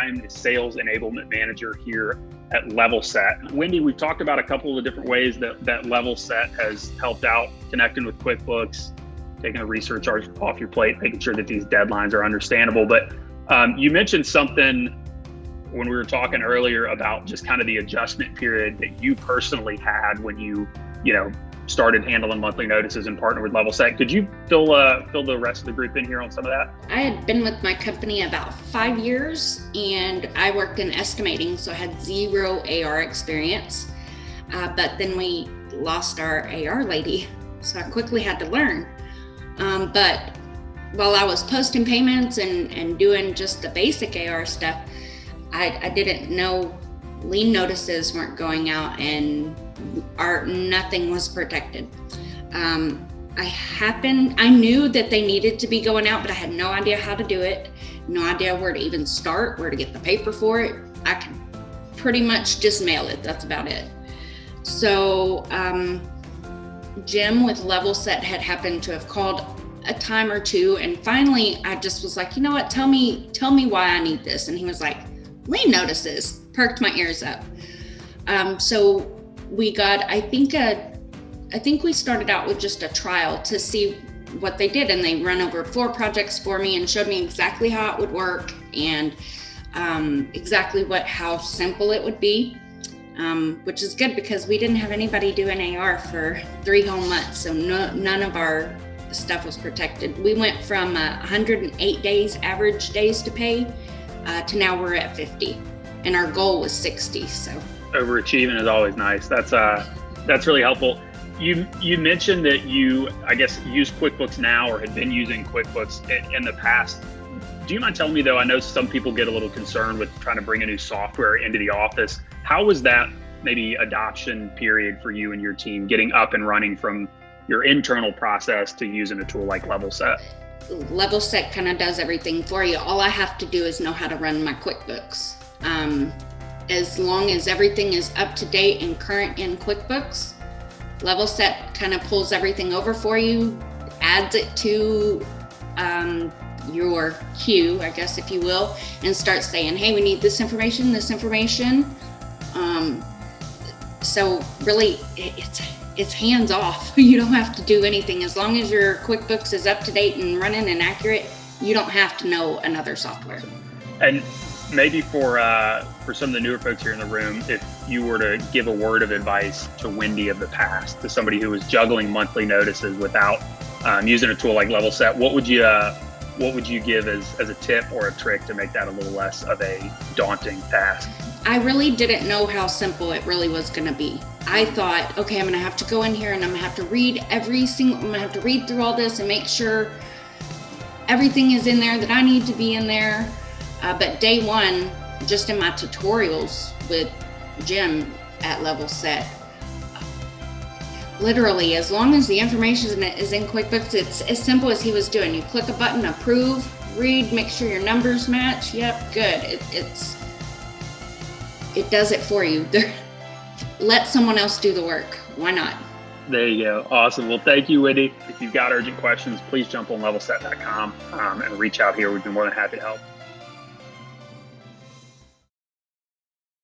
I'm the Sales Enablement Manager here at Levelset. Wendy, we've talked about a couple of the different ways that Levelset has helped out connecting with QuickBooks, taking the research off your plate, making sure that these deadlines are understandable. But you mentioned something when we were talking earlier about just kind of the adjustment period that you personally had when you started handling monthly notices and partnered with Levelset. Could you fill the rest of the group in here on some of that? I had been with my company about 5 years, and I worked in estimating, so I had 0 AR experience. But then we lost our AR lady, so I quickly had to learn. But while I was posting payments and doing just the basic AR stuff, I didn't know lien notices weren't going out and nothing was protected. I knew that they needed to be going out, but I had no idea how to do it, no idea where to even start, where to get the paper for it. I could pretty much just mail it. That's about it. So Jim with Levelset had happened to have called a time or two, and finally I just was like, you know what, tell me why I need this. And he was like, lien notices. Perked my ears up. So we got, I think we started out with just a trial to see what they did, and they run over 4 projects for me and showed me exactly how it would work and exactly how simple it would be, which is good because we didn't have anybody doing AR for 3 whole months, so none of our stuff was protected. We went from 108 days average days to pay to now we're at 50, and our goal was 60. So overachieving is always nice. That's really helpful. You mentioned that you, I guess, use QuickBooks now or had been using QuickBooks in the past. Do you mind telling me, though, I know some people get a little concerned with trying to bring a new software into the office. How was that maybe adoption period for you and your team, getting up and running from your internal process to using a tool like Levelset? Levelset kind of does everything for you. All I have to do is know how to run my QuickBooks. As long as everything is up to date and current in QuickBooks, Levelset kind of pulls everything over for you, adds it to your queue, I guess, if you will, and starts saying, hey, we need this information. So really, it's hands off. You don't have to do anything. As long as your QuickBooks is up to date and running and accurate, you don't have to know another software. And maybe for some of the newer folks here in the room, if you were to give a word of advice to Wendy of the past, to somebody who was juggling monthly notices without using a tool like Levelset, what would you give as a tip or a trick to make that a little less of a daunting task? I really didn't know how simple it really was going to be. I thought, okay, I'm going to have to go in here and I'm going to have to read I'm going to have to read through all this and make sure everything is in there that I need to be in there. But day one, just in my tutorials with Jim at Levelset, literally, as long as the information is in QuickBooks, it's as simple as he was doing. You click a button, approve, read, make sure your numbers match. Yep, good. It does it for you. Let someone else do the work. Why not? There you go. Awesome. Well, thank you, Wendy. If you've got urgent questions, please jump on levelset.com and reach out here. We'd be more than happy to help.